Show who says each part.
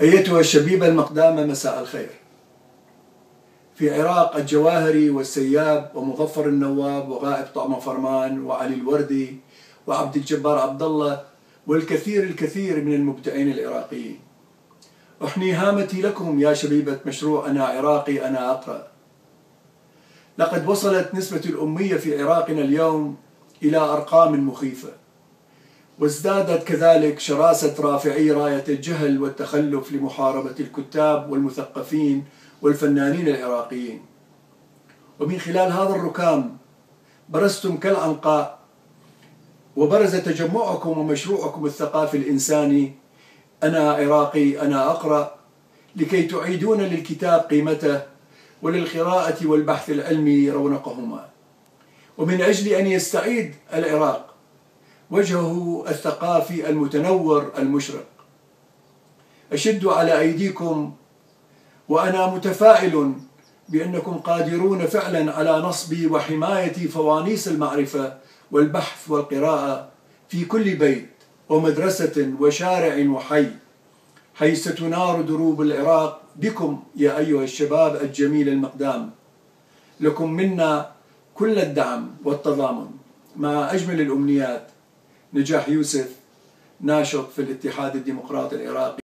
Speaker 1: أيتها الشبيبة المقدامة، مساء الخير. في عراق الجواهري والسياب ومظفر النواب وغائب طعمة فرمان وعلي الوردي وعبد الجبار عبد الله الكثير من المبدعين العراقيين. أحني هامتي لكم يا شبيبة مشروع أنا عراقي أنا أقرأ. لقد وصلت نسبة الأمية في عراقنا اليوم إلى أرقام مخيفة، وازدادت كذلك شراسة رافعي راية الجهل والتخلف لمحاربة الكتاب والمثقفين والفنانين العراقيين. ومن خلال هذا الركام برزتم كالعنقاء، وبرز تجمعكم ومشروعكم الثقافي الإنساني أنا عراقي أنا أقرأ، لكي تعيدون للكتاب قيمته وللقراءة والبحث العلمي رونقهما، ومن أجل أن يستعيد العراق وجهه الثقافي المتنور المشرق. أشد على أيديكم، وأنا متفائل بأنكم قادرون فعلا على نصب وحماية فوانيس المعرفة والبحث والقراءة في كل بيت ومدرسة وشارع وحي، حيث ستنار دروب العراق بكم يا أيها الشباب الجميل المقدام. لكم منا كل الدعم والتضامن. مع أجمل الأمنيات، نجاح يوسف، ناشط في الاتحاد الديمقراطي العراقي.